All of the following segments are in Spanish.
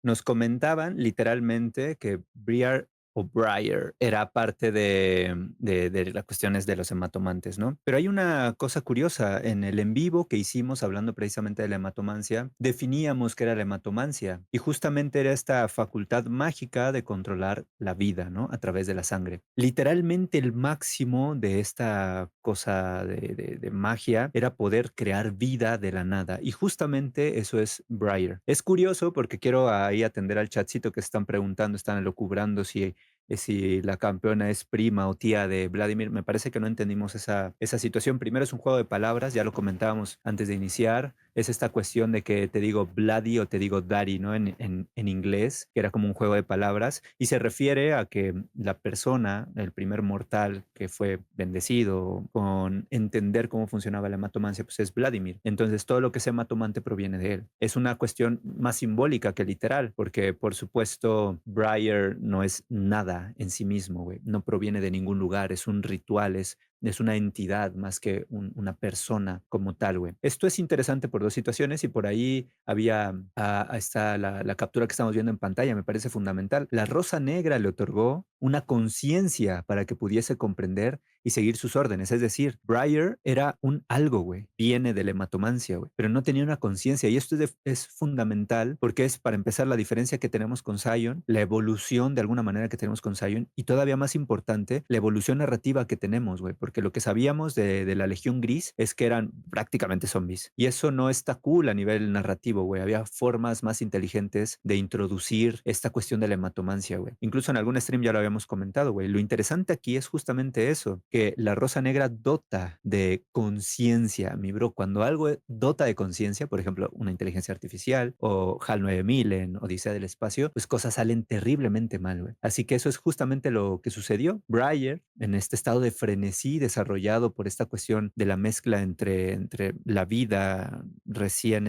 Nos comentaban literalmente que Briar o Briar era parte de las cuestiones de los hematomantes, ¿no? Pero hay una cosa curiosa, en el en vivo que hicimos hablando precisamente de la hematomancia, definíamos que era la hematomancia y justamente era esta facultad mágica de controlar la vida, ¿no? A través de la sangre. Literalmente el máximo de esta cosa de magia era poder crear vida de la nada y justamente eso es Briar. Es curioso porque quiero ahí atender al chatcito que están preguntando, están elucubrando si la campeona es prima o tía de Vladimir. Me parece que no entendimos esa situación. Primero es un juego de palabras, ya lo comentábamos antes de iniciar. Es esta cuestión de que te digo Vladi o te digo Daddy, ¿no? En inglés, que era como un juego de palabras, y se refiere a que la persona, el primer mortal que fue bendecido con entender cómo funcionaba la hematomancia, pues es Vladimir. Entonces todo lo que es hematomante proviene de él. Es una cuestión más simbólica que literal, porque por supuesto Briar no es nada en sí mismo, güey. No proviene de ningún lugar, es un ritual, es una entidad más que una persona como tal, güey. Esto es interesante por dos situaciones y por ahí había, está la captura que estamos viendo en pantalla, me parece fundamental. La Rosa Negra le otorgó una conciencia para que pudiese comprender y seguir sus órdenes. Es decir, Briar era un algo, güey. Viene de la hematomancia, güey. Pero no tenía una conciencia. Y esto es fundamental porque es, para empezar, la diferencia que tenemos con Zion, la evolución de alguna manera que tenemos con Zion y todavía más importante, la evolución narrativa que tenemos, güey. Porque lo que sabíamos de la Legión Gris es que eran prácticamente zombies. Y eso no está cool a nivel narrativo, güey. Había formas más inteligentes de introducir esta cuestión de la hematomancia, güey. Incluso en algún stream ya lo habíamos comentado, güey. Lo interesante aquí es justamente eso, que la Rosa Negra dota de conciencia, mi bro. Cuando algo dota de conciencia, por ejemplo, una inteligencia artificial o HAL 9000 en Odisea del Espacio, pues cosas salen terriblemente mal, güey. Así que eso es justamente lo que sucedió. Briar, en este estado de frenesí desarrollado por esta cuestión de la mezcla entre la vida recién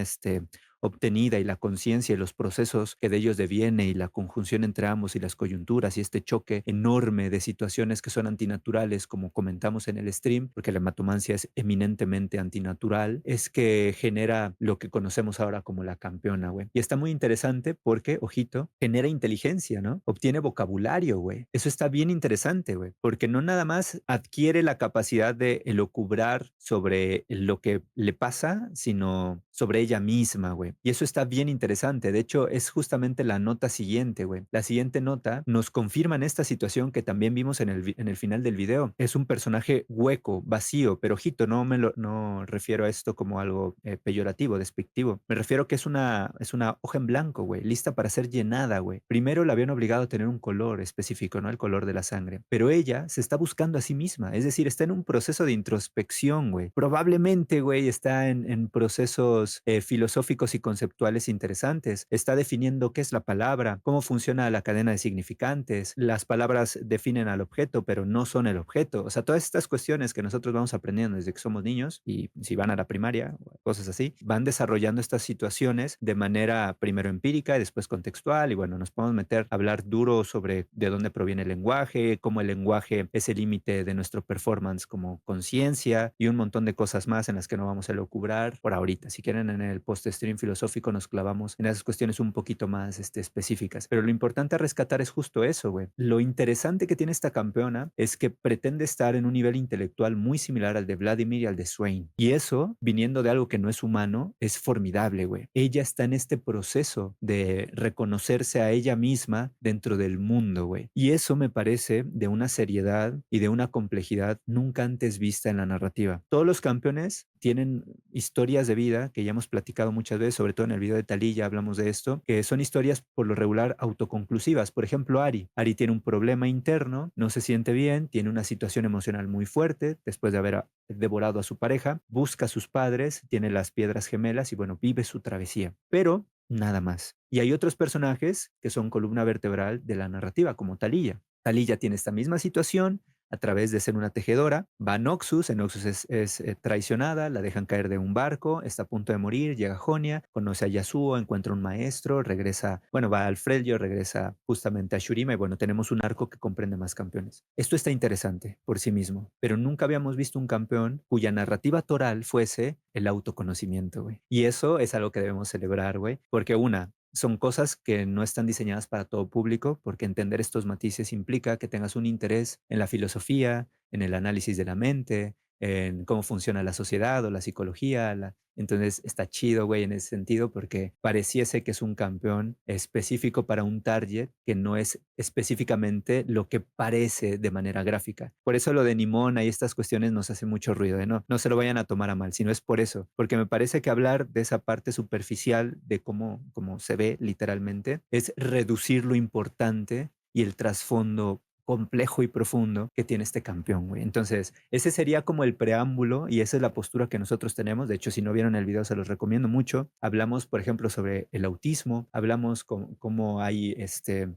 obtenida y la conciencia y los procesos que de ellos deviene y la conjunción entre ambos y las coyunturas y este choque enorme de situaciones que son antinaturales, como comentamos en el stream, porque la hematomancia es eminentemente antinatural, es que genera lo que conocemos ahora como la campeona, güey. Y está muy interesante porque, ojito, genera inteligencia, ¿no? Obtiene vocabulario, güey. Eso está bien interesante, güey, porque no nada más adquiere la capacidad de elocubrar sobre lo que le pasa, sino sobre ella misma, güey. Y eso está bien interesante. De hecho, es justamente la nota siguiente, güey. La siguiente nota nos confirma en esta situación que también vimos en el final del video. Es un personaje hueco, vacío, pero ojito, no refiero a esto como algo peyorativo, despectivo. Me refiero que es una hoja en blanco, güey, lista para ser llenada, güey. Primero la habían obligado a tener un color específico, ¿no? El color de la sangre. Pero ella se está buscando a sí misma, es decir, está en un proceso de introspección, güey. Probablemente, güey, está en procesos filosóficos y conceptuales interesantes. Está definiendo qué es la palabra, cómo funciona la cadena de significantes. Las palabras definen al objeto, pero no son el objeto. O sea, todas estas cuestiones que nosotros vamos aprendiendo desde que somos niños y si van a la primaria o cosas así, van desarrollando estas situaciones de manera primero empírica y después contextual. Y bueno, nos podemos meter a hablar duro sobre de dónde proviene el lenguaje, cómo el lenguaje es el límite de nuestro performance como conciencia y un montón de cosas más en las que no vamos a lucubrar por ahorita. Si quieren, en el post-stream filosófico nos clavamos en esas cuestiones un poquito más específicas. Pero lo importante a rescatar es justo eso, güey. Lo interesante que tiene esta campeona es que pretende estar en un nivel intelectual muy similar al de Vladimir y al de Swain. Y eso, viniendo de algo que no es humano, es formidable, güey. Ella está en este proceso de reconocerse a ella misma dentro del mundo, güey. Y eso me parece de una seriedad y de una complejidad nunca antes vista en la narrativa. Todos los campeones tienen historias de vida que ya hemos platicado muchas veces, sobre todo en el video de Talía hablamos de esto, que son historias por lo regular autoconclusivas. Por ejemplo, Ari. Ari tiene un problema interno, no se siente bien, tiene una situación emocional muy fuerte después de haber devorado a su pareja, busca a sus padres, tiene las piedras gemelas y bueno, vive su travesía. Pero nada más. Y hay otros personajes que son columna vertebral de la narrativa, como Talía. Talía tiene esta misma situación, a través de ser una tejedora. Va a Noxus, en Noxus es traicionada, la dejan caer de un barco, está a punto de morir, llega a Jonia, conoce a Yasuo, encuentra un maestro, regresa, bueno, va al Freljord, regresa justamente a Shurima y bueno, tenemos un arco que comprende más campeones. Esto está interesante por sí mismo, pero nunca habíamos visto un campeón cuya narrativa toral fuese el autoconocimiento, güey. Y eso es algo que debemos celebrar, güey, porque una, son cosas que no están diseñadas para todo público, porque entender estos matices implica que tengas un interés en la filosofía, en el análisis de la mente, en cómo funciona la sociedad o la psicología. Entonces está chido, güey, en ese sentido, porque pareciese que es un campeón específico para un target que no es específicamente lo que parece de manera gráfica. Por eso lo de Nimona y estas cuestiones nos hace mucho ruido, ¿eh? No se lo vayan a tomar a mal, sino es por eso, porque me parece que hablar de esa parte superficial de cómo se ve literalmente es reducir lo importante y el trasfondo complejo y profundo que tiene este campeón, güey. Entonces, ese sería como el preámbulo y esa es la postura que nosotros tenemos. De hecho, si no vieron el video, se los recomiendo mucho. Hablamos, por ejemplo, sobre el autismo, hablamos cómo hay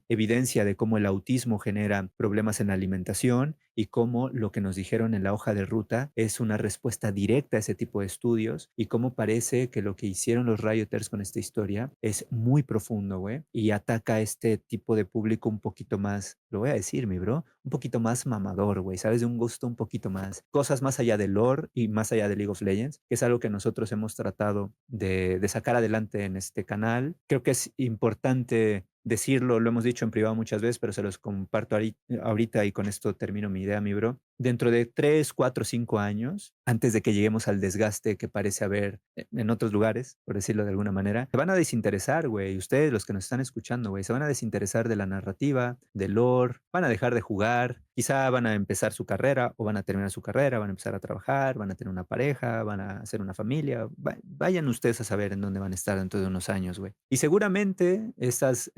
evidencia de cómo el autismo genera problemas en la alimentación y cómo lo que nos dijeron en la hoja de ruta es una respuesta directa a ese tipo de estudios y cómo parece que lo que hicieron los Rioters con esta historia es muy profundo, güey, y ataca a este tipo de público un poquito más, lo voy a decir, mi bro, un poquito más mamador, güey, ¿sabes? De un gusto un poquito más, cosas más allá del lore y más allá de League of Legends, que es algo que nosotros hemos tratado de sacar adelante en este canal. Creo que es importante decirlo, lo hemos dicho en privado muchas veces, pero se los comparto ahorita y con esto termino mi idea, mi bro. Dentro de 3, 4, 5 años, antes de que lleguemos al desgaste que parece haber en otros lugares, por decirlo de alguna manera, se van a desinteresar, güey. Ustedes, los que nos están escuchando, güey, se van a desinteresar de la narrativa, del lore, van a dejar de jugar, quizá van a empezar su carrera o van a terminar su carrera, van a empezar a trabajar, van a tener una pareja, van a hacer una familia. Vayan ustedes a saber en dónde van a estar dentro de unos años, güey. Y seguramente estas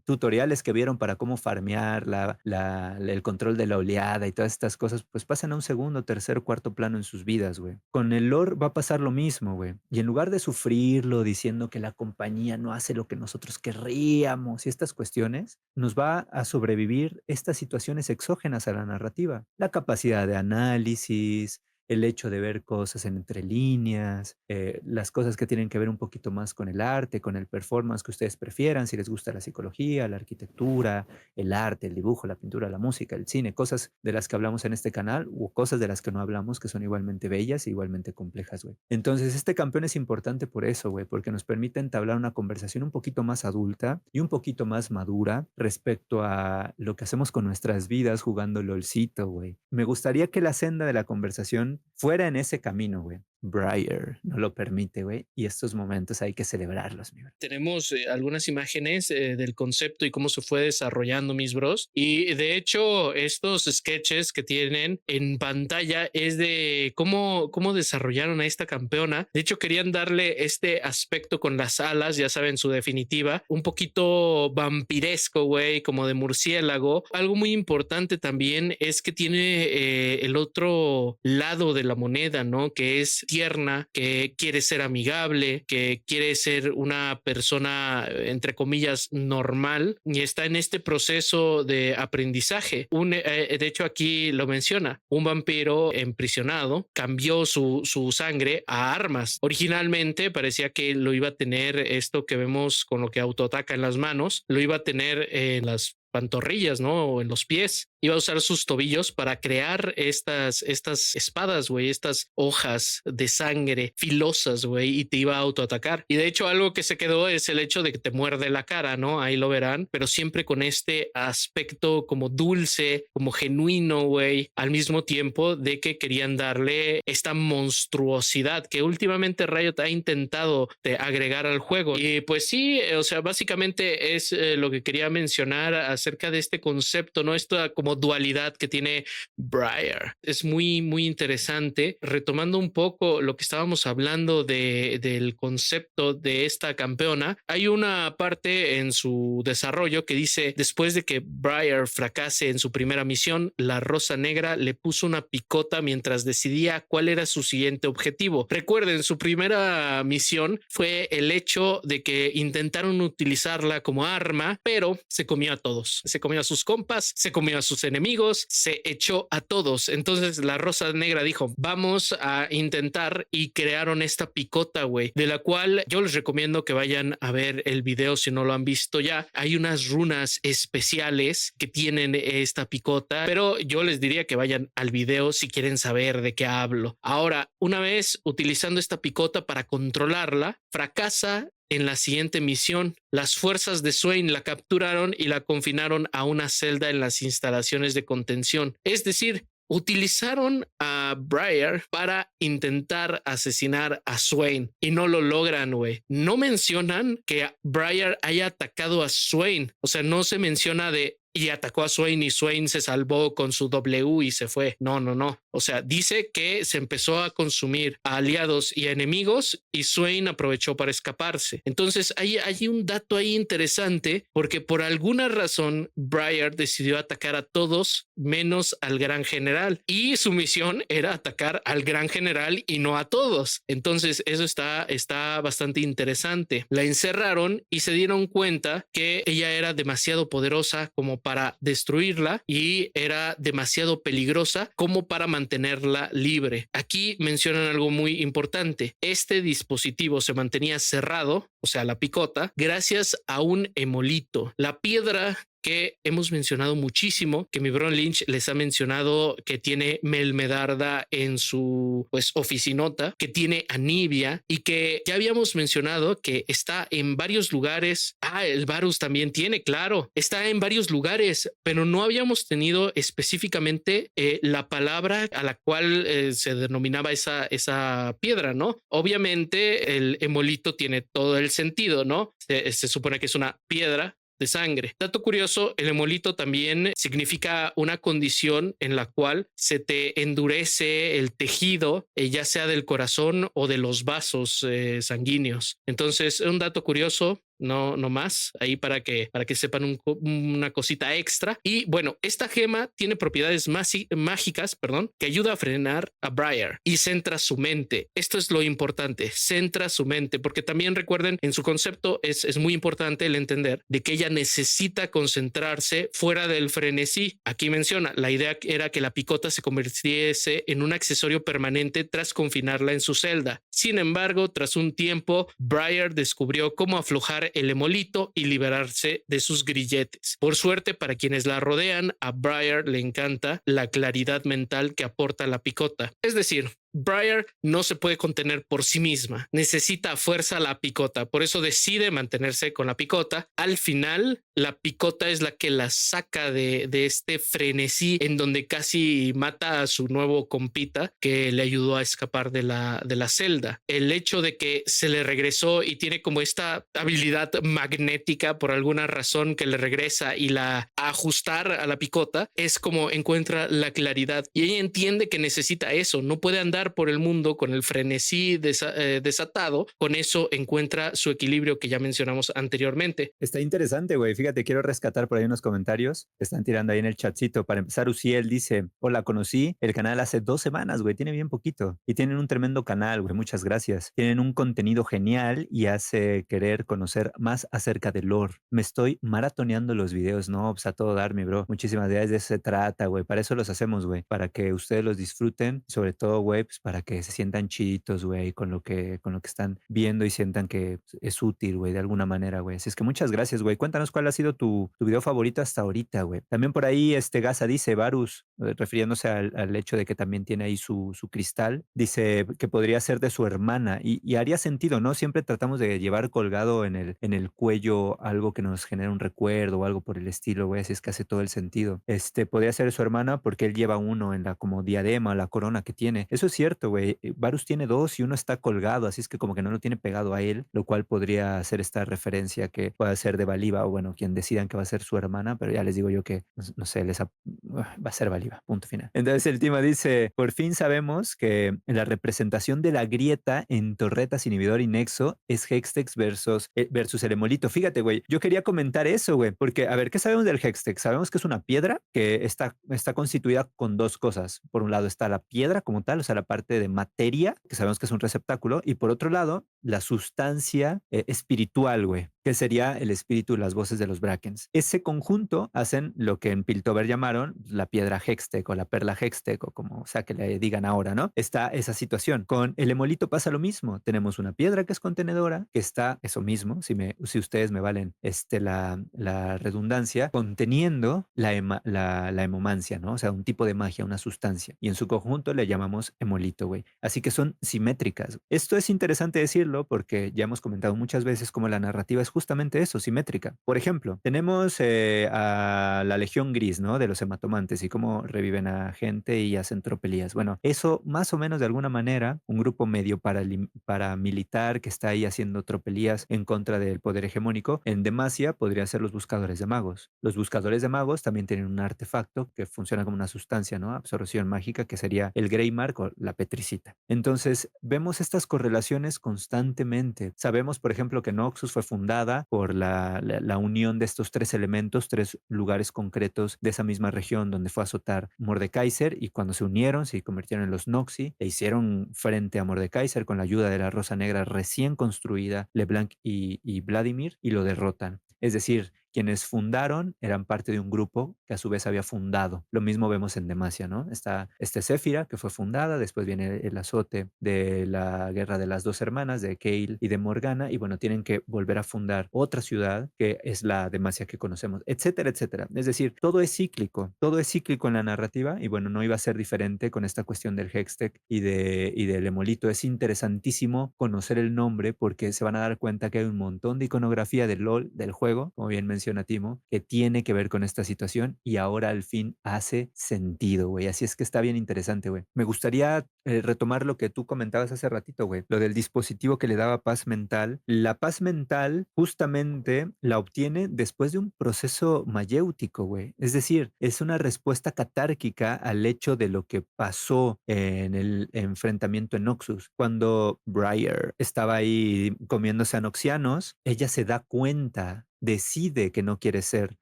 tutoriales que vieron para cómo farmear el control de la oleada y todas estas cosas, pues pasan a un segundo, tercer, cuarto plano en sus vidas, güey. Con el lore va a pasar lo mismo, güey. Y en lugar de sufrirlo diciendo que la compañía no hace lo que nosotros querríamos y estas cuestiones, nos va a sobrevivir estas situaciones exógenas a la narrativa. La capacidad de análisis, el hecho de ver cosas entre líneas, las cosas que tienen que ver un poquito más con el arte, con el performance que ustedes prefieran, si les gusta la psicología, la arquitectura, el arte, el dibujo, la pintura, la música, el cine, cosas de las que hablamos en este canal o cosas de las que no hablamos que son igualmente bellas e igualmente complejas, güey. Entonces, este campeón es importante por eso, güey, porque nos permite entablar una conversación un poquito más adulta y un poquito más madura respecto a lo que hacemos con nuestras vidas jugando LOLcito, güey. Me gustaría que la senda de la conversación fuera en ese camino, güey. Briar no lo permite, güey. Y estos momentos hay que celebrarlos, mi bro. Tenemos algunas imágenes del concepto y cómo se fue desarrollando, mis bros. Y de hecho, estos sketches que tienen en pantalla es de cómo desarrollaron a esta campeona. De hecho, querían darle este aspecto con las alas, ya saben, su definitiva, un poquito vampiresco, güey, como de murciélago. Algo muy importante también es que tiene el otro lado de la moneda, ¿no? Que es tierna, que quiere ser amigable, que quiere ser una persona, entre comillas, normal y está en este proceso de aprendizaje. De hecho, aquí lo menciona, un vampiro emprisionado cambió su sangre a armas. Originalmente parecía que lo iba a tener esto que vemos con lo que autoataca en las manos, lo iba a tener en las pantorrillas, ¿no? O en los pies. Iba a usar sus tobillos para crear estas espadas, güey, estas hojas de sangre filosas, güey, y te iba a autoatacar. Y de hecho, algo que se quedó es el hecho de que te muerde la cara, ¿no? Ahí lo verán, pero siempre con este aspecto como dulce, como genuino, güey, al mismo tiempo de que querían darle esta monstruosidad que últimamente Riot ha intentado agregar al juego. Y pues sí, o sea, básicamente es lo que quería mencionar acerca de este concepto, ¿no? Esta como dualidad que tiene Briar. Es muy, muy interesante. Retomando un poco lo que estábamos hablando del concepto de esta campeona, hay una parte en su desarrollo que dice, después de que Briar fracase en su primera misión, la Rosa Negra le puso una picota mientras decidía cuál era su siguiente objetivo. Recuerden, su primera misión fue el hecho de que intentaron utilizarla como arma, pero se comió a todos. Se comió a sus compas, se comió a sus enemigos, se echó a todos. Entonces la Rosa Negra dijo, vamos a intentar, y crearon esta picota, güey, de la cual yo les recomiendo que vayan a ver el video si no lo han visto ya. Hay unas runas especiales que tienen esta picota, pero yo les diría que vayan al video si quieren saber de qué hablo. Ahora, una vez utilizando esta picota para controlarla, fracasa en la siguiente misión. Las fuerzas de Swain la capturaron y la confinaron a una celda en las instalaciones de contención. Es decir, utilizaron a Briar para intentar asesinar a Swain y no lo logran, güey. No mencionan que Briar haya atacado a Swain. O sea, no se menciona de y atacó a Swain y Swain se salvó con su W y se fue. No, no, no. O sea, dice que se empezó a consumir a aliados y a enemigos y Swain aprovechó para escaparse. Entonces hay un dato ahí interesante porque por alguna razón Briar decidió atacar a todos menos al gran general y su misión era atacar al gran general y no a todos. Entonces eso está bastante interesante. La encerraron y se dieron cuenta que ella era demasiado poderosa como para destruirla y era demasiado peligrosa como para mantenerla libre. Aquí mencionan algo muy importante. Este dispositivo se mantenía cerrado, o sea, la picota, gracias a un hemolito. La piedra que hemos mencionado muchísimo, que mi bro Lynch les ha mencionado que tiene Melmedarda en su pues oficinota, que tiene Anivia y que ya habíamos mencionado que está en varios lugares. El Varus también tiene, claro, está en varios lugares, pero no habíamos tenido específicamente la palabra a la cual se denominaba esa piedra, ¿no? Obviamente el hemolito tiene todo el sentido, ¿no? Se supone que es una piedra de sangre. Dato curioso, el hemolito también significa una condición en la cual se te endurece el tejido, ya sea del corazón o de los vasos sanguíneos. Entonces, un dato curioso, no más, ahí para que sepan una cosita extra. Y bueno, esta gema tiene propiedades mágicas, perdón, que ayuda a frenar a Briar y centra su mente. Esto es lo importante, centra su mente, porque también recuerden, en su concepto es muy importante el entender de que ella necesita concentrarse fuera del frenesí. Aquí menciona, la idea era que la picota se convirtiese en un accesorio permanente tras confinarla en su celda. Sin embargo, tras un tiempo, Briar descubrió cómo aflojar el hemolito y liberarse de sus grilletes. Por suerte para quienes la rodean, a Briar le encanta la claridad mental que aporta la picota. Es decir, Briar no se puede contener por sí misma, necesita a fuerza la picota, por eso decide mantenerse con la picota. Al final, la picota es la que la saca de este frenesí en donde casi mata a su nuevo compita que le ayudó a escapar de la celda. El hecho de que se le regresó y tiene como esta habilidad magnética por alguna razón que le regresa y la ajustar a la picota es como encuentra la claridad y ella entiende que necesita eso, no puede andar por el mundo con el frenesí desatado. Con eso encuentra su equilibrio que ya mencionamos anteriormente. Está interesante, güey. Fíjate, quiero rescatar por ahí unos comentarios que están tirando ahí en el chatcito. Para empezar, Uciel dice, hola, conocí el canal hace 2 semanas, güey. Tiene bien poquito. Y tienen un tremendo canal, güey. Muchas gracias. Tienen un contenido genial y hace querer conocer más acerca del lore. Me estoy maratoneando los videos, ¿no? Pues a todo dar, mi bro. Muchísimas gracias. De eso se trata, güey. Para eso los hacemos, güey. Para que ustedes los disfruten. Sobre todo, güey, pues para que se sientan chiditos, güey, con lo que están viendo y sientan que es útil, güey, de alguna manera, güey. Así es que muchas gracias, güey. Cuéntanos cuál ha sido tu video favorito hasta ahorita, güey. También por ahí, Gaza dice, Varus, refiriéndose al hecho de que también tiene ahí su cristal, dice que podría ser de su hermana y haría sentido, ¿no? Siempre tratamos de llevar colgado en el cuello algo que nos genere un recuerdo o algo por el estilo, güey. Así es que hace todo el sentido. Podría ser su hermana porque él lleva uno en la como diadema, la corona que tiene. Eso es cierto, güey. Varus tiene dos y uno está colgado, así es que como que no lo tiene pegado a él, lo cual podría hacer esta referencia que pueda ser de Valiva o bueno, quien decidan que va a ser su hermana, pero ya les digo yo que, no sé, va a ser Valiva, punto final. Entonces el Tima dice, por fin sabemos que la representación de la grieta en torretas, inhibidor y nexo es Hextex versus el hemolito. Fíjate, güey, yo quería comentar eso, güey, porque a ver, ¿qué sabemos del Hextex? Sabemos que es una piedra que está constituida con dos cosas. Por un lado está la piedra como tal, o sea, la parte de materia, que sabemos que es un receptáculo, y por otro lado, la sustancia espiritual, güey, que sería el espíritu y las voces de los Brackens. Ese conjunto hacen lo que en Piltover llamaron la piedra Hextech o la perla Hextech o como sea que le digan ahora, ¿no? Está esa situación. Con el hemolito pasa lo mismo. Tenemos una piedra que es contenedora, que está eso mismo, si ustedes me valen la redundancia, conteniendo la hemomancia, ¿no? O sea, un tipo de magia, una sustancia. Y en su conjunto le llamamos hemolito, güey. Así que son simétricas. Esto es interesante decirlo mencionarlo porque ya hemos comentado muchas veces cómo la narrativa es justamente eso, simétrica. Por ejemplo, tenemos a la Legión Gris, ¿no? De los hematomantes y cómo reviven a gente y hacen tropelías. Bueno, eso más o menos de alguna manera, un grupo medio paramilitar que está ahí haciendo tropelías en contra del poder hegemónico, en Demacia podría ser los buscadores de magos. Los buscadores de magos también tienen un artefacto que funciona como una sustancia, ¿no? Absorción mágica, que sería el Greymark o la petricita. Entonces, vemos estas correlaciones constantemente. Sabemos, por ejemplo, que Noxus fue fundada por la unión de estos tres elementos, tres lugares concretos de esa misma región donde fue a azotar Mordekaiser, y cuando se unieron se convirtieron en los Noxi e hicieron frente a Mordekaiser con la ayuda de la Rosa Negra recién construida, LeBlanc y Vladimir, y lo derrotan. Es decir, quienes fundaron eran parte de un grupo que a su vez había fundado. Lo mismo vemos en Demacia, ¿no? Está Séfira, que fue fundada, después viene el azote de la Guerra de las Dos Hermanas, de Kael y de Morgana, y bueno, tienen que volver a fundar otra ciudad, que es la Demacia que conocemos, etcétera, etcétera. Es decir, todo es cíclico en la narrativa, y bueno, no iba a ser diferente con esta cuestión del Hextech y del Hemolito. Es interesantísimo conocer el nombre porque se van a dar cuenta que hay un montón de iconografía del LOL, del juego, como bien menciona Timo, que tiene que ver con esta situación y ahora al fin hace sentido, güey. Así es que está bien interesante, güey. Me gustaría retomar lo que tú comentabas hace ratito, güey, lo del dispositivo que le daba paz mental. La paz mental justamente la obtiene después de un proceso mayéutico, güey. Es decir, es una respuesta catárquica al hecho de lo que pasó en el enfrentamiento en Noxus. Cuando Briar estaba ahí comiéndose a Noxianos, ella se da cuenta, decide que no quiere ser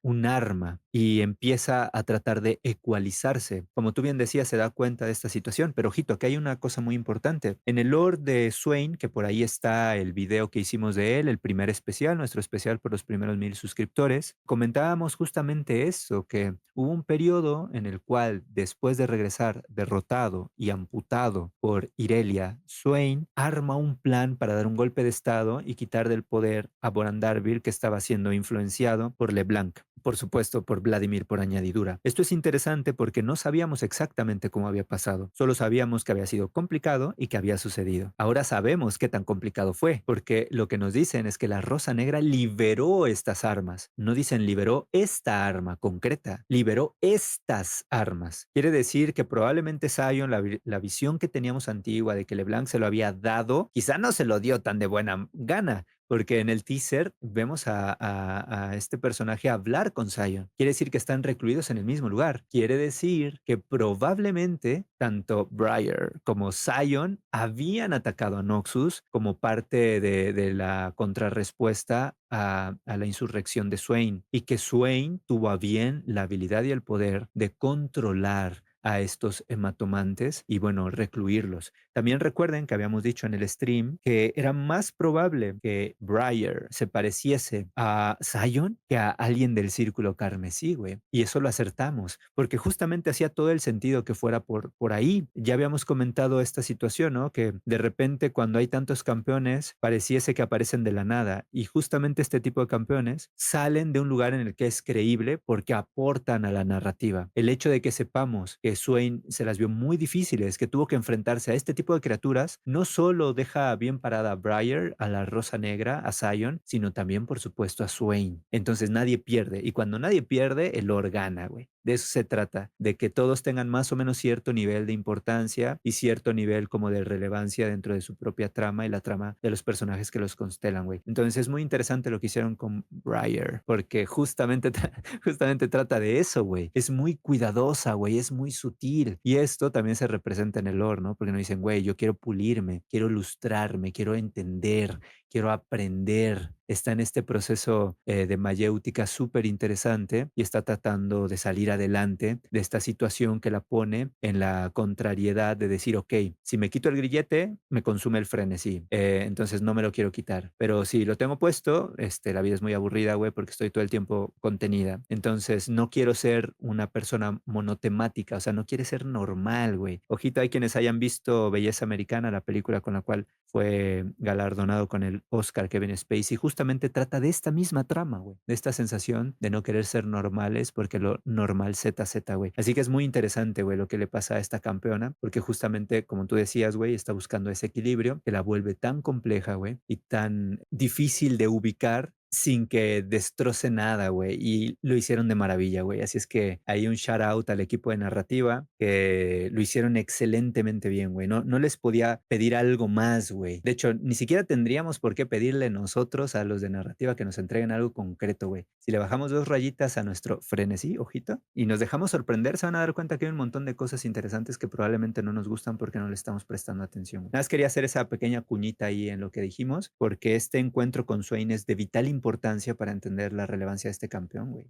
un arma y empieza a tratar de ecualizarse. Como tú bien decías, se da cuenta de esta situación, pero ojito, que hay una cosa muy importante. En el lore de Swain, que por ahí está el video que hicimos de él, el primer especial, nuestro especial por los primeros 1000 suscriptores, comentábamos justamente eso, que hubo un periodo en el cual, después de regresar derrotado y amputado por Irelia, Swain arma un plan para dar un golpe de estado y quitar del poder a Borandarville, que estaba siendo influenciado por LeBlanc, por supuesto por Vladimir por añadidura. Esto es interesante porque no sabíamos exactamente cómo había pasado, solo sabíamos que había sido complicado y que había sucedido. Ahora sabemos qué tan complicado fue, porque lo que nos dicen es que la Rosa Negra liberó estas armas. No dicen liberó esta arma concreta, liberó estas armas. Quiere decir que probablemente Zion, la visión que teníamos antigua de que LeBlanc se lo había dado, quizá no se lo dio tan de buena gana, porque en el teaser vemos a este personaje hablar con Zion. Quiere decir que están recluidos en el mismo lugar. Quiere decir que probablemente tanto Briar como Zion habían atacado a Noxus como parte de la contrarrespuesta a la insurrección de Swain, y que Swain tuvo a bien la habilidad y el poder de controlar a estos hematomantes y bueno, recluirlos. También recuerden que habíamos dicho en el stream que era más probable que Briar se pareciese a Zion que a alguien del Círculo Carmesí, güey. Y eso lo acertamos, porque justamente hacía todo el sentido que fuera por ahí. Ya habíamos comentado esta situación, ¿no? Que de repente cuando hay tantos campeones, pareciese que aparecen de la nada. Y justamente este tipo de campeones salen de un lugar en el que es creíble porque aportan a la narrativa. El hecho de que sepamos que Swain se las vio muy difíciles, que tuvo que enfrentarse a este tipo de criaturas, no solo deja bien parada a Briar, a la Rosa Negra, a Zion, sino también, por supuesto, a Swain. Entonces nadie pierde. Y cuando nadie pierde, el lore gana, güey. De eso se trata, de que todos tengan más o menos cierto nivel de importancia y cierto nivel como de relevancia dentro de su propia trama y la trama de los personajes que los constelan, güey. Entonces es muy interesante lo que hicieron con Briar, porque justamente, justamente trata de eso, güey. Es muy cuidadosa, güey, es muy sutil. Y esto también se representa en el lore, ¿no? Porque no dicen, güey, yo quiero pulirme, quiero lustrarme, quiero entender, quiero aprender. Está en este proceso de mayéutica súper interesante y está tratando de salir adelante de esta situación que la pone en la contrariedad de decir, ok, si me quito el grillete, me consume el frenesí, entonces no me lo quiero quitar. Pero si lo tengo puesto, la vida es muy aburrida, güey, porque estoy todo el tiempo contenida. Entonces no quiero ser una persona monotemática, o sea, no quiere ser normal, güey. Ojito, hay quienes hayan visto Belleza Americana, la película con la cual fue galardonado con el Oscar Kevin Spacey, justamente trata de esta misma trama, güey, de esta sensación de no querer ser normales porque lo normal ZZ, güey. Así que es muy interesante, güey, lo que le pasa a esta campeona, porque justamente, como tú decías, güey, está buscando ese equilibrio que la vuelve tan compleja, güey, y tan difícil de ubicar sin que destroce nada, güey. Y lo hicieron de maravilla, güey. Así es que hay un shout out al equipo de narrativa que lo hicieron excelentemente bien, güey. No les podía pedir algo más, güey. De hecho, ni siquiera tendríamos por qué pedirle nosotros a los de narrativa que nos entreguen algo concreto, güey. Si le bajamos 2 rayitas a nuestro frenesí, ojito, y nos dejamos sorprender, se van a dar cuenta que hay un montón de cosas interesantes que probablemente no nos gustan porque no le estamos prestando atención. Nada más quería hacer esa pequeña cuñita ahí en lo que dijimos, porque este encuentro con Swain es de vital importancia para entender la relevancia de este campeón, güey.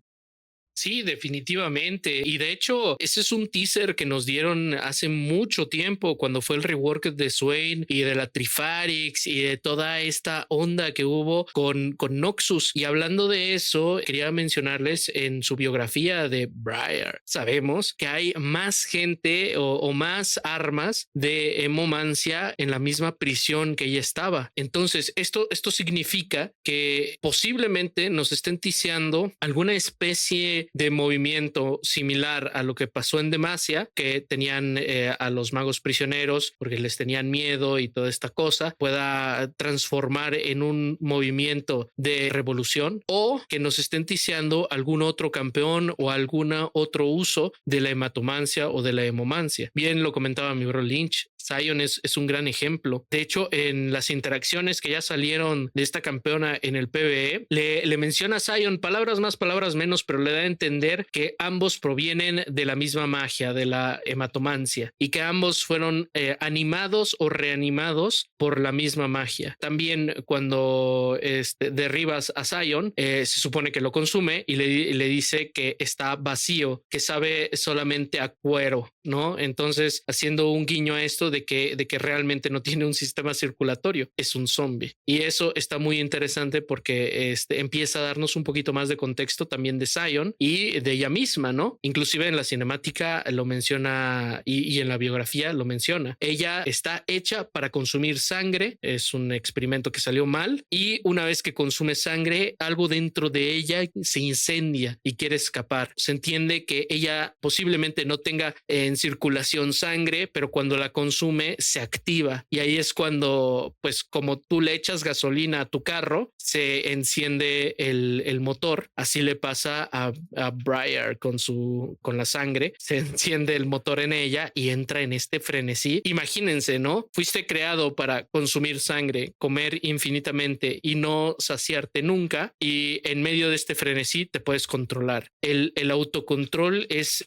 Sí, definitivamente. Y de hecho, ese es un teaser que nos dieron hace mucho tiempo cuando fue el rework de Swain y de la Trifarix y de toda esta onda que hubo con Noxus. Y hablando de eso, quería mencionarles en su biografía de Briar. Sabemos que hay más gente o más armas de hemomancia en la misma prisión que ella estaba. Entonces, esto significa que posiblemente nos estén tiseando alguna especie de movimiento similar a lo que pasó en Demacia, que tenían a los magos prisioneros porque les tenían miedo y toda esta cosa, pueda transformar en un movimiento de revolución, o que nos estén tiseando algún otro campeón o algún otro uso de la hematomancia o de la hemomancia. Bien lo comentaba mi bro Lynch, Sion es un gran ejemplo. De hecho, en las interacciones que ya salieron de esta campeona en el PvE, le menciona a Sion palabras más, palabras menos, pero le da a entender que ambos provienen de la misma magia, de la hematomancia, y que ambos fueron animados o reanimados por la misma magia. También cuando derribas a Sion, se supone que lo consume y le dice que está vacío, que sabe solamente a cuero, ¿no? Entonces, haciendo un guiño a esto de que realmente no tiene un sistema circulatorio, es un zombie. Y eso está muy interesante porque empieza a darnos un poquito más de contexto también de Sion y de ella misma, ¿no? Inclusive en la cinemática lo menciona y en la biografía lo menciona. Ella está hecha para consumir sangre, es un experimento que salió mal, y una vez que consume sangre, algo dentro de ella se incendia y quiere escapar. Se entiende que ella posiblemente no tenga en circulación sangre, pero cuando la consume se activa, y ahí es cuando, pues como tú le echas gasolina a tu carro, se enciende el motor. Así le pasa a Briar con la sangre, se enciende el motor en ella y entra en este frenesí. Imagínense, ¿no? Fuiste creado para consumir sangre, comer infinitamente y no saciarte nunca, y en medio de este frenesí te puedes controlar. El autocontrol es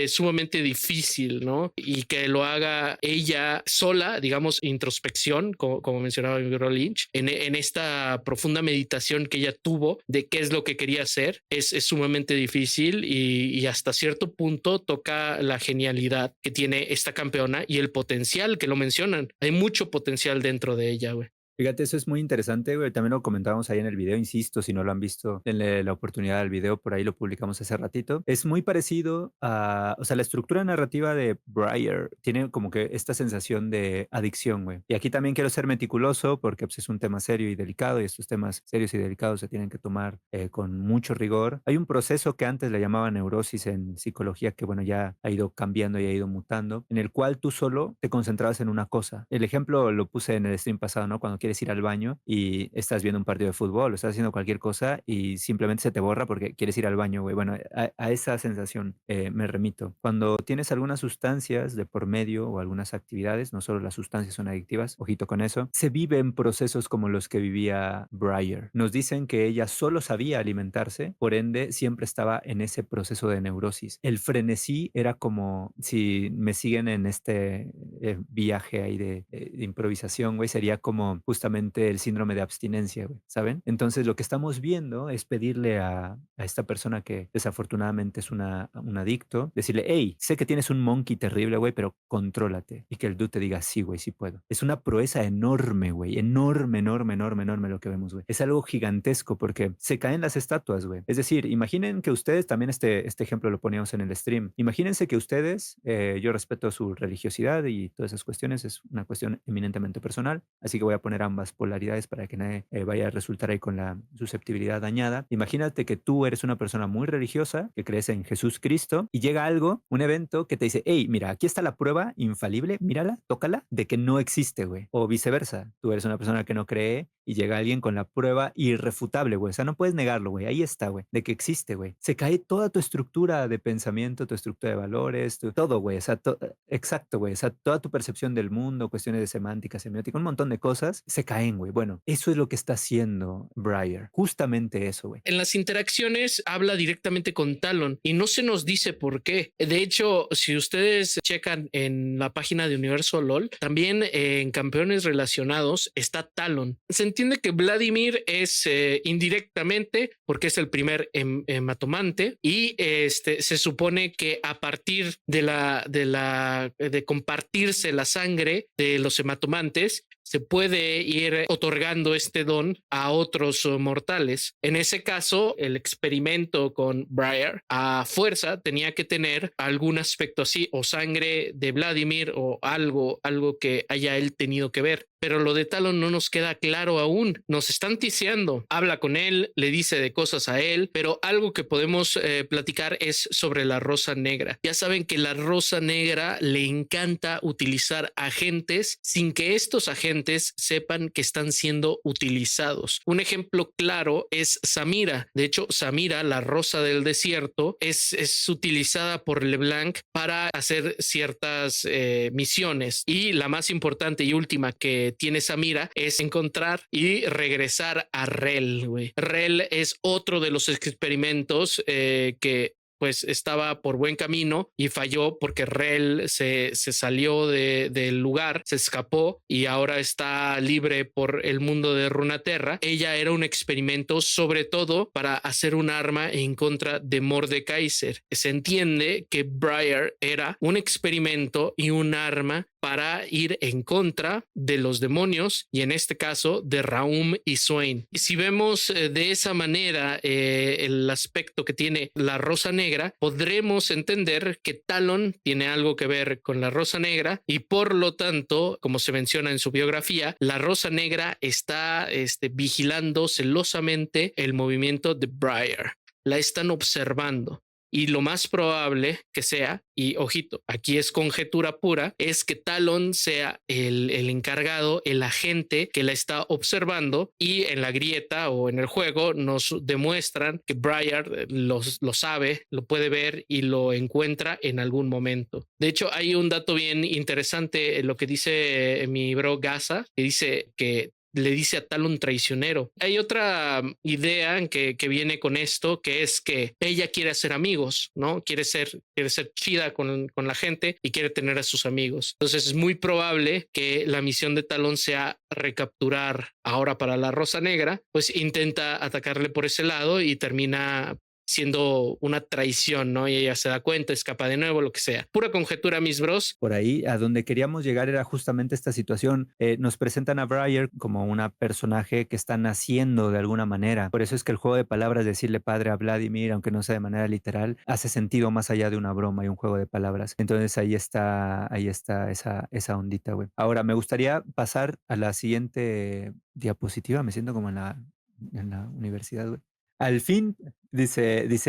sumamente difícil, ¿no? Y que lo haga ella sola, digamos, introspección, como mencionaba Miguel Lynch, en esta profunda meditación que ella tuvo de qué es lo que quería hacer, es sumamente difícil, y hasta cierto punto toca la genialidad que tiene esta campeona y el potencial que lo mencionan. Hay mucho potencial dentro de ella, güey. Fíjate, eso es muy interesante, güey. También lo comentábamos ahí en el video, insisto, si no lo han visto, denle la oportunidad al video, por ahí lo publicamos hace ratito. Es muy parecido a, o sea, la estructura narrativa de Briar tiene como que esta sensación de adicción, güey. Y aquí también quiero ser meticuloso porque pues, es un tema serio y delicado, y estos temas serios y delicados se tienen que tomar con mucho rigor. Hay un proceso que antes le llamaban neurosis en psicología, que bueno, ya ha ido cambiando y ha ido mutando, en el cual tú solo te concentrabas en una cosa. El ejemplo lo puse en el stream pasado, ¿no? Cuando quieres ir al baño y estás viendo un partido de fútbol o estás haciendo cualquier cosa y simplemente se te borra porque quieres ir al baño, güey. Bueno, a esa sensación me remito. Cuando tienes algunas sustancias de por medio o algunas actividades, no solo las sustancias son adictivas, ojito con eso, se viven procesos como los que vivía Briar. Nos dicen que ella solo sabía alimentarse, por ende siempre estaba en ese proceso de neurosis. El frenesí era como, si me siguen en este viaje ahí de improvisación, güey, sería como justamente el síndrome de abstinencia, güey, ¿saben? Entonces lo que estamos viendo es pedirle a esta persona que desafortunadamente es un adicto, decirle, hey, sé que tienes un monkey terrible, güey, pero contrólate. Y que el dude te diga, sí, güey, sí puedo. Es una proeza enorme, güey, enorme, enorme, enorme, enorme lo que vemos, güey. Es algo gigantesco porque se caen las estatuas, güey. Es decir, imaginen que ustedes, también este ejemplo lo poníamos en el stream, imagínense que ustedes, yo respeto su religiosidad y todas esas cuestiones, es una cuestión eminentemente personal, así que voy a poner poner ambas polaridades para que nadie vaya a resultar ahí con la susceptibilidad dañada. Imagínate que tú eres una persona muy religiosa, que crees en Jesús Cristo, y llega algo, un evento que te dice, hey, mira, aquí está la prueba infalible, mírala, tócala, de que no existe, güey. O viceversa, tú eres una persona que no cree y llega alguien con la prueba irrefutable, güey. O sea, no puedes negarlo, güey. Ahí está, güey, de que existe, güey. Se cae toda tu estructura de pensamiento, tu estructura de valores, todo, güey. O sea, exacto, güey. O sea, toda tu percepción del mundo, cuestiones de semántica, semiótica, un montón de cosas se caen, güey. Bueno, eso es lo que está haciendo Breyer. Justamente eso, güey. En las interacciones habla directamente con Talon y no se nos dice por qué. De hecho, si ustedes checan en la página de Universo LOL, también en campeones relacionados está Talon. Se entiende que Vladimir es indirectamente porque es el primer hematomante y se supone que a partir de compartirse la sangre de los hematomantes se puede ir otorgando este don a otros mortales. En ese caso, el experimento con Briar a fuerza tenía que tener algún aspecto así, o sangre de Vladimir o algo que haya él tenido que ver. Pero lo de Talon no nos queda claro aún. Nos están ticiando. Habla con él, le dice de cosas a él, pero algo que podemos platicar es sobre la Rosa Negra. Ya saben que la Rosa Negra le encanta utilizar agentes sin que estos agentes sepan que están siendo utilizados. Un ejemplo claro es Samira. De hecho, Samira, la Rosa del Desierto, es utilizada por LeBlanc para hacer ciertas misiones. Y la más importante y última que tiene Samira es encontrar y regresar a Rel, güey. Rel es otro de los experimentos que pues estaba por buen camino y falló porque Rel se salió del lugar, se escapó y ahora está libre por el mundo de Runaterra. Ella era un experimento sobre todo para hacer un arma en contra de Mordekaiser. Se entiende que Briar era un experimento y un arma para ir en contra de los demonios y en este caso de Raum y Swain. Y si vemos de esa manera el aspecto que tiene la Rosa Negra, podremos entender que Talon tiene algo que ver con la Rosa Negra y por lo tanto, como se menciona en su biografía, la Rosa Negra está vigilando celosamente el movimiento de Briar. La están observando. Y lo más probable que sea, y ojito, aquí es conjetura pura, es que Talon sea el encargado, el agente que la está observando y en la grieta o en el juego nos demuestran que Briar lo sabe, lo puede ver y lo encuentra en algún momento. De hecho, hay un dato bien interesante en lo que dice mi bro Gaza, que dice que le dice a Talon traicionero. Hay otra idea que viene con esto, que es que ella quiere hacer amigos, ¿no? Quiere ser chida con la gente y quiere tener a sus amigos. Entonces es muy probable que la misión de Talon sea recapturar ahora para la Rosa Negra, pues intenta atacarle por ese lado y termina siendo una traición, ¿no? Y ella se da cuenta, escapa de nuevo, lo que sea. Pura conjetura, mis bros. Por ahí, a donde queríamos llegar era justamente esta situación. Nos presentan a Briar como una personaje que está naciendo de alguna manera. Por eso es que el juego de palabras, decirle padre a Vladimir, aunque no sea de manera literal, hace sentido más allá de una broma y un juego de palabras. Entonces ahí está esa ondita, güey. Ahora, me gustaría pasar a la siguiente diapositiva. Me siento como en la universidad, güey. Al fin,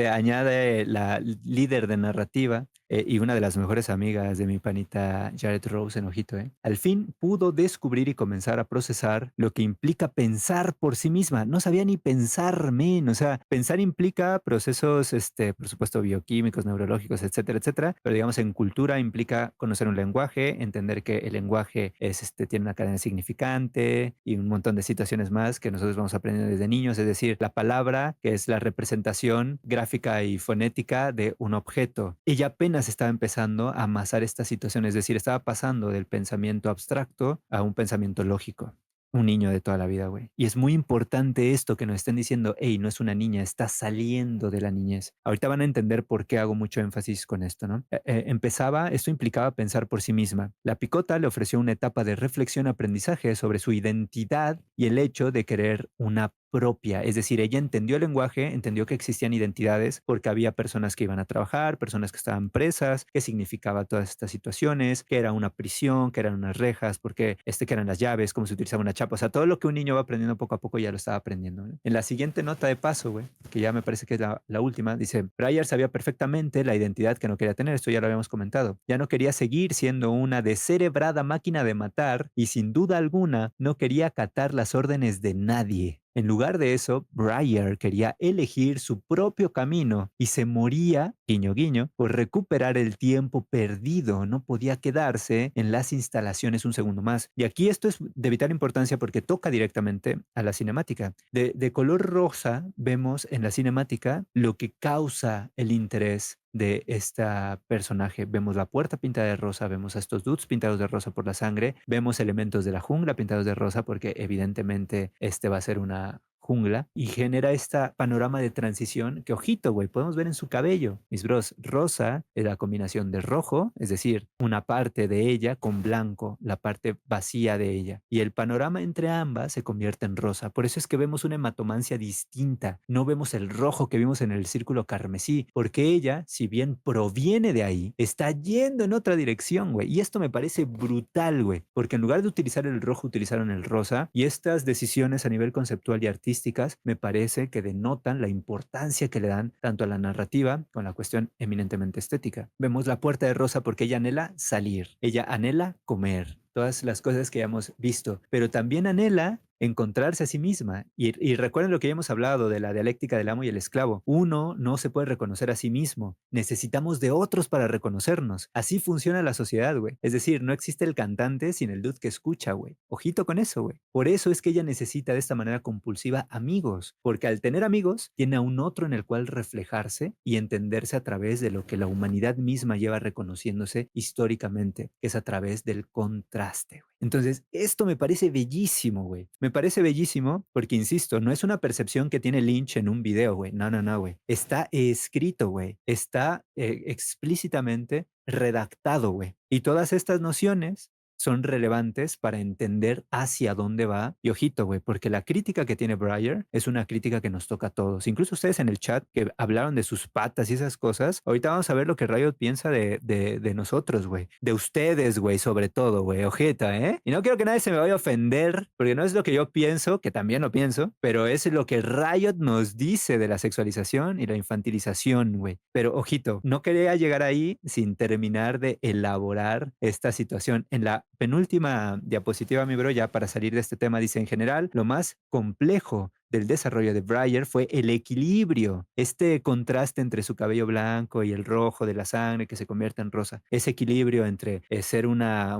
añade la líder de narrativa y una de las mejores amigas de mi panita Jared Rose en ojito, ¿eh? Al fin pudo descubrir y comenzar a procesar lo que implica pensar por sí misma. No sabía ni pensar, men. O sea, pensar implica procesos, por supuesto, bioquímicos, neurológicos, etcétera, etcétera. Pero digamos, en cultura implica conocer un lenguaje, entender que el lenguaje tiene una cadena significante y un montón de situaciones más que nosotros vamos aprendiendo desde niños. Es decir, la palabra, que es la representación gráfica y fonética de un objeto. Ella apenas estaba empezando a amasar esta situación, es decir, estaba pasando del pensamiento abstracto a un pensamiento lógico. Un niño de toda la vida, güey. Y es muy importante esto que nos estén diciendo, hey, no es una niña, está saliendo de la niñez. Ahorita van a entender por qué hago mucho énfasis con esto, ¿no? Esto implicaba pensar por sí misma. La picota le ofreció una etapa de reflexión-aprendizaje sobre su identidad y el hecho de querer una propia. Es decir, ella entendió el lenguaje, entendió que existían identidades porque había personas que iban a trabajar, personas que estaban presas, qué significaba todas estas situaciones, qué era una prisión, qué eran unas rejas, porque qué eran las llaves, cómo se utilizaba una chapa. O sea, todo lo que un niño va aprendiendo poco a poco ya lo estaba aprendiendo, ¿no? En la siguiente nota de paso, güey, que ya me parece que es la última, dice, Breyer sabía perfectamente la identidad que no quería tener, esto ya lo habíamos comentado. Ya no quería seguir siendo una descerebrada máquina de matar y sin duda alguna no quería acatar las órdenes de nadie. En lugar de eso, Breyer quería elegir su propio camino y se moría, guiño guiño, por recuperar el tiempo perdido. No podía quedarse en las instalaciones un segundo más. Y aquí esto es de vital importancia porque toca directamente a la cinemática. De color rosa vemos en la cinemática lo que causa el interés de esta personaje. Vemos la puerta pintada de rosa, vemos a estos dudes pintados de rosa por la sangre, vemos elementos de la jungla pintados de rosa porque evidentemente este va a ser una jungla y genera esta panorama de transición que, ojito, güey, podemos ver en su cabello. Mis bros, rosa es la combinación de rojo, es decir, una parte de ella con blanco, la parte vacía de ella. Y el panorama entre ambas se convierte en rosa. Por eso es que vemos una hematomancia distinta. No vemos el rojo que vimos en el círculo carmesí, porque ella, si bien proviene de ahí, está yendo en otra dirección, güey. Y esto me parece brutal, güey, porque en lugar de utilizar el rojo, utilizaron el rosa. Y estas decisiones a nivel conceptual y artísticas me parece que denotan la importancia que le dan tanto a la narrativa con la cuestión eminentemente estética. Vemos la puerta de rosa porque ella anhela salir, ella anhela comer, todas las cosas que ya hemos visto, pero también anhela encontrarse a sí misma. Y recuerden lo que ya hemos hablado de la dialéctica del amo y el esclavo. Uno no se puede reconocer a sí mismo. Necesitamos de otros para reconocernos. Así funciona la sociedad, güey. Es decir, no existe el cantante sin el dude que escucha, güey. Ojito con eso, güey. Por eso es que ella necesita de esta manera compulsiva amigos, porque al tener amigos, tiene a un otro en el cual reflejarse y entenderse a través de lo que la humanidad misma lleva reconociéndose históricamente, que es a través del contraste, güey. Entonces, esto me parece bellísimo, güey. Me parece bellísimo porque, insisto, no es una percepción que tiene Lynch en un video, güey. No, no, no, güey. Está escrito, güey. Está explícitamente redactado, güey. Y todas estas nociones son relevantes para entender hacia dónde va. Y ojito, güey, porque la crítica que tiene Breyer es una crítica que nos toca a todos. Incluso ustedes en el chat que hablaron de sus patas y esas cosas. Ahorita vamos a ver lo que Riot piensa de nosotros, güey. De ustedes, güey, sobre todo, güey. Ojeta, ¿eh? Y no quiero que nadie se me vaya a ofender, porque no es lo que yo pienso, que también lo pienso, pero es lo que Riot nos dice de la sexualización y la infantilización, güey. Pero ojito, no quería llegar ahí sin terminar de elaborar esta situación. En la penúltima diapositiva, mi bro, ya para salir de este tema, dice en general, lo más complejo del desarrollo de Breyer fue el equilibrio, este contraste entre su cabello blanco y el rojo de la sangre que se convierte en rosa, ese equilibrio entre ser una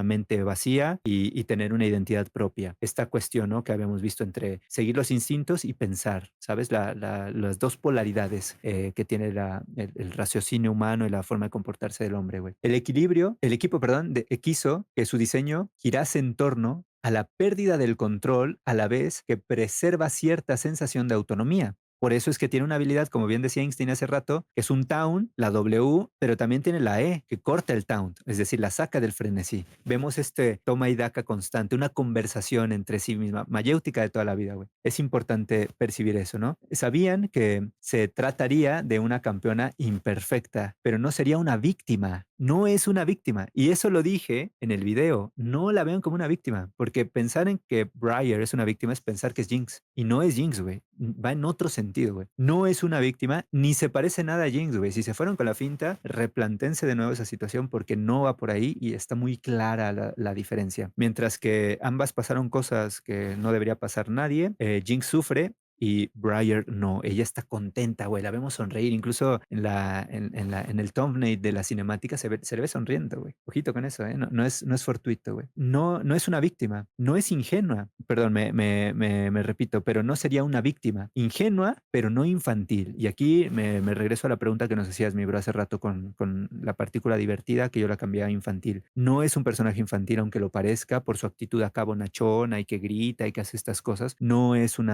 mente vacía y tener una identidad propia. Esta cuestión, ¿no?, que habíamos visto entre seguir los instintos y pensar, ¿sabes? Las dos polaridades que tiene el raciocinio humano y la forma de comportarse del hombre, güey. El equipo, perdón, quiso que su diseño girase en torno a la pérdida del control a la vez que preserva cierta sensación de autonomía. Por eso es que tiene una habilidad, como bien decía Einstein hace rato, que es un taunt, la W, pero también tiene la E, que corta el taunt, es decir, la saca del frenesí. Vemos este toma y daca constante, una conversación entre sí misma, mayéutica de toda la vida, güey. Es importante percibir eso, ¿no? Sabían que se trataría de una campeona imperfecta, pero no sería una víctima. No es una víctima. Y eso lo dije en el video. No la vean como una víctima, porque pensar en que Breyer es una víctima es pensar que es Jinx. Y no es Jinx, güey. Va en otro sentido, güey. No es una víctima, ni se parece nada a Jinx, güey. Si se fueron con la finta, replantense de nuevo esa situación porque no va por ahí y está muy clara la diferencia. Mientras que ambas pasaron cosas que no debería pasar nadie, Jinx sufre y Breyer no, ella está contenta, güey, la vemos sonreír, incluso en el thumbnail de la cinemática se le ve sonriendo, güey. Ojito con eso, ¿eh? No, no es fortuito, güey. No, no es una víctima, no es ingenua, perdón, me repito, pero no sería una víctima. Ingenua, pero no infantil. Y aquí me regreso a la pregunta que nos hacías, mi bro, hace rato con la partícula divertida, que yo la cambié a infantil. No es un personaje infantil, aunque lo parezca, por su actitud acá bonachona y que grita y que hace estas cosas. No es un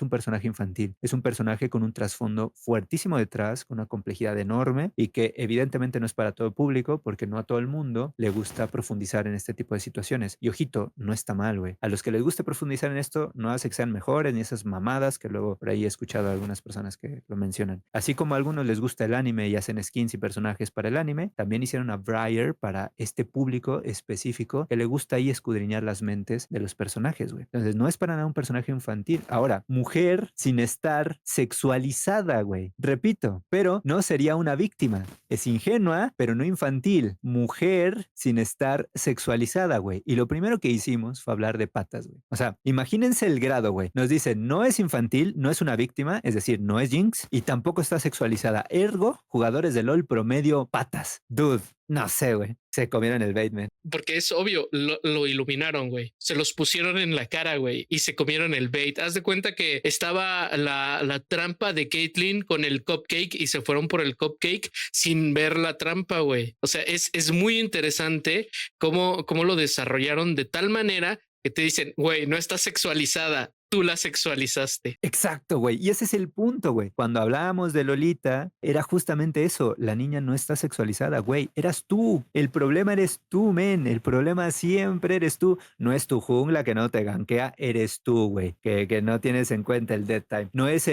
personaje personaje infantil. Es un personaje con un trasfondo fuertísimo detrás, con una complejidad enorme y que evidentemente no es para todo público porque no a todo el mundo le gusta profundizar en este tipo de situaciones. Y ojito, no está mal, güey. A los que les guste profundizar en esto, no hace que sean mejores ni esas mamadas que luego por ahí he escuchado a algunas personas que lo mencionan. Así como a algunos les gusta el anime y hacen skins y personajes para el anime, también hicieron a Briar para este público específico que le gusta ahí escudriñar las mentes de los personajes, güey. Entonces, no es para nada un personaje infantil. Ahora, mujer sin estar sexualizada, güey. Repito, pero no sería una víctima. Es ingenua, pero no infantil. Mujer sin estar sexualizada, güey. Y lo primero que hicimos fue hablar de patas, güey. O sea, imagínense el grado, güey. Nos dicen, no es infantil, no es una víctima, es decir, no es Jinx y tampoco está sexualizada. Ergo, jugadores de LOL promedio patas. Dude, no sé, güey. Se comieron el bait, man. Porque es obvio, lo iluminaron, güey. Se los pusieron en la cara, güey, y se comieron el bait. Haz de cuenta que estaba la trampa de Caitlyn con el cupcake y se fueron por el cupcake sin ver la trampa, güey. O sea, es muy interesante cómo lo desarrollaron de tal manera que te dicen, güey, no está sexualizada, tú la sexualizaste. Exacto, güey. Y ese es el punto, güey. Cuando hablábamos de Lolita, era justamente eso. La niña no está sexualizada, güey. Eras tú. El problema eres tú, men. El problema siempre eres tú. No es tu jungla que no te gankea, eres tú, güey. Que no tienes en cuenta el dead time. No es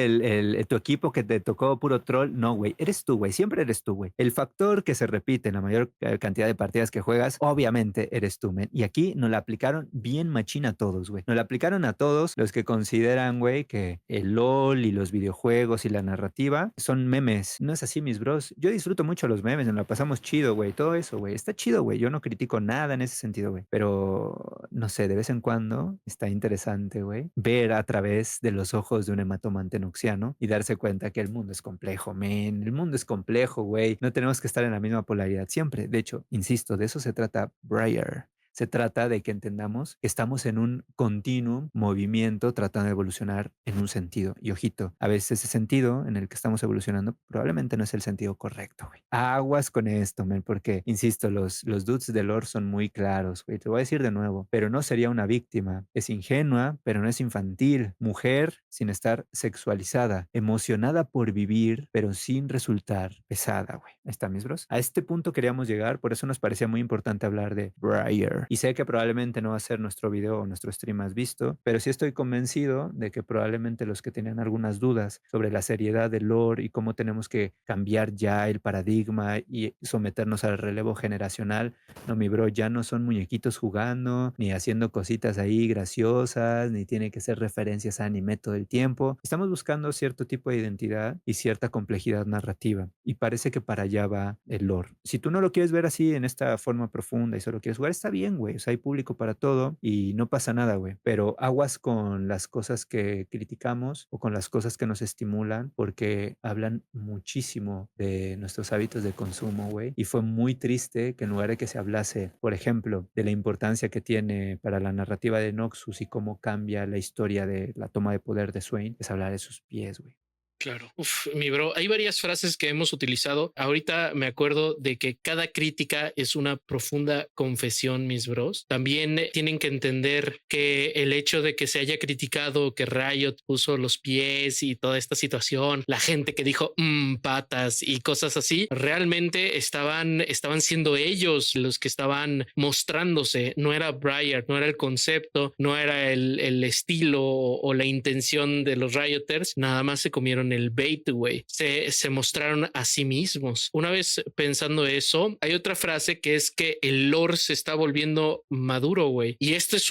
tu equipo que te tocó puro troll. No, güey. Eres tú, güey. Siempre eres tú, güey. El factor que se repite en la mayor cantidad de partidas que juegas, obviamente eres tú, men. Y aquí nos la aplicaron bien machina a todos, güey. Nos la aplicaron a todos los que consideran, güey, que el LOL y los videojuegos y la narrativa son memes. No es así, mis bros. Yo disfruto mucho los memes, nos la pasamos chido, güey. Todo eso, güey. Está chido, güey. Yo no critico nada en ese sentido, güey. Pero, no sé, de vez en cuando está interesante, güey, ver a través de los ojos de un hematomante noxiano y darse cuenta que el mundo es complejo, men. El mundo es complejo, güey. No tenemos que estar en la misma polaridad siempre. De hecho, insisto, de eso se trata Briar. Se trata de que entendamos que estamos en un continuo movimiento tratando de evolucionar en un sentido. Y ojito, a veces ese sentido en el que estamos evolucionando probablemente no es el sentido correcto, güey. Aguas con esto, men, porque, insisto, los dudes de lore son muy claros, güey. Te lo voy a decir de nuevo, pero no sería una víctima. Es ingenua, pero no es infantil. Mujer sin estar sexualizada. Emocionada por vivir, pero sin resultar pesada, güey. Ahí está, mis bros. A este punto queríamos llegar, por eso nos parecía muy importante hablar de Briar. Y sé que probablemente no va a ser nuestro video o nuestro stream más visto, pero sí estoy convencido de que probablemente los que tenían algunas dudas sobre la seriedad del lore y cómo tenemos que cambiar ya el paradigma y someternos al relevo generacional, no, mi bro, ya no son muñequitos jugando, ni haciendo cositas ahí graciosas, ni tiene que ser referencias a anime todo el tiempo. Estamos buscando cierto tipo de identidad y cierta complejidad narrativa, y parece que para allá va el lore. Si tú no lo quieres ver así en esta forma profunda y solo quieres jugar, está bien, güey. O sea, hay público para todo y no pasa nada, güey. Pero aguas con las cosas que criticamos o con las cosas que nos estimulan porque hablan muchísimo de nuestros hábitos de consumo, güey. Y fue muy triste que en lugar de que se hablase, por ejemplo, de la importancia que tiene para la narrativa de Noxus y cómo cambia la historia de la toma de poder de Swain, es hablar de sus pies, güey. Claro. Uf, mi bro, hay varias frases que hemos utilizado. Ahorita me acuerdo de que cada crítica es una profunda confesión, mis bros. También tienen que entender que el hecho de que se haya criticado que Riot puso los pies y toda esta situación, la gente que dijo patas y cosas así, realmente estaban siendo ellos los que estaban mostrándose. No era Briar, no era el concepto, no era el estilo o la intención de los Rioters. Nada más se comieron el bait, güey. Se mostraron a sí mismos. Una vez pensando eso, hay otra frase que es que el lore se está volviendo maduro, güey. Y esto es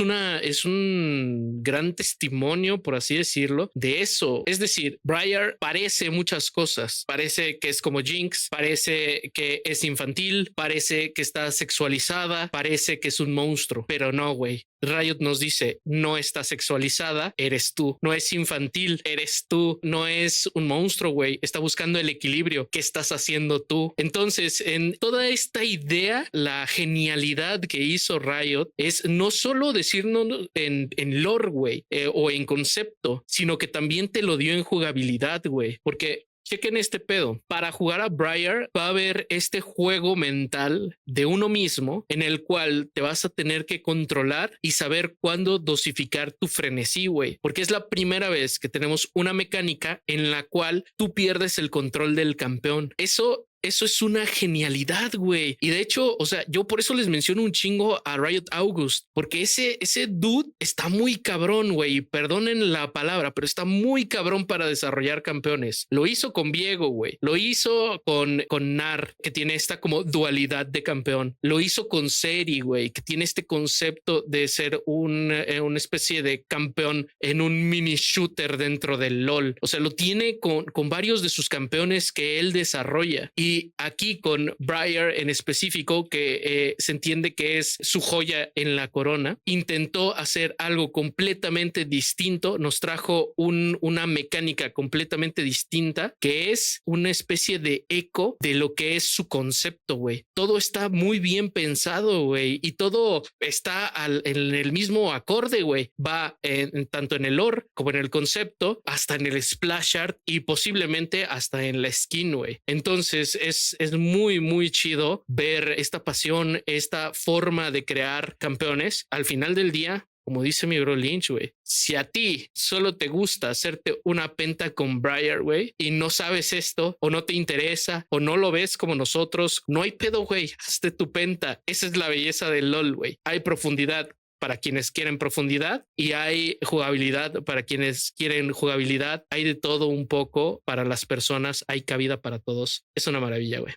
un gran testimonio, por así decirlo, de eso. Es decir, Briar parece muchas cosas. Parece que es como Jinx, parece que es infantil, parece que está sexualizada, parece que es un monstruo, pero no, güey. Riot nos dice, no está sexualizada, eres tú. No es infantil, eres tú. No es un monstruo, güey. Está buscando el equilibrio. ¿Qué estás haciendo tú? Entonces, en toda esta idea, la genialidad que hizo Riot es no solo decirnos en lore, güey, o en concepto, sino que también te lo dio en jugabilidad, güey. Porque chequen este pedo. Para jugar a Briar va a haber este juego mental de uno mismo en el cual te vas a tener que controlar y saber cuándo dosificar tu frenesí, güey. Porque es la primera vez que tenemos una mecánica en la cual tú pierdes el control del campeón. Eso es una genialidad, güey. Y de hecho, o sea, yo por eso les menciono un chingo a Riot August, porque ese dude está muy cabrón, güey. Perdonen la palabra, pero está muy cabrón para desarrollar campeones. Lo hizo con Viego, güey. Lo hizo con Nar, que tiene esta como dualidad de campeón. Lo hizo con Seri, güey, que tiene este concepto de ser una especie de campeón en un mini shooter dentro del LOL. O sea, lo tiene con varios de sus campeones que él desarrolla. Y aquí con Briar en específico, que se entiende que es su joya en la corona, intentó hacer algo completamente distinto, nos trajo una mecánica completamente distinta, que es una especie de eco de lo que es su concepto, güey. Todo está muy bien pensado, güey, y todo está en el mismo acorde, güey. Va tanto en el lore como en el concepto, hasta en el splash art y posiblemente hasta en la skin, güey. Entonces es muy, muy chido ver esta pasión, esta forma de crear campeones. Al final del día, como dice mi bro Lynch, güey, si a ti solo te gusta hacerte una penta con Briar, güey, y no sabes esto, o no te interesa, o no lo ves como nosotros, no hay pedo, güey, hazte tu penta. Esa es la belleza del LOL, güey. Hay profundidad para quienes quieren profundidad y hay jugabilidad para quienes quieren jugabilidad. Hay de todo un poco para las personas, hay cabida para todos. Es una maravilla, güey.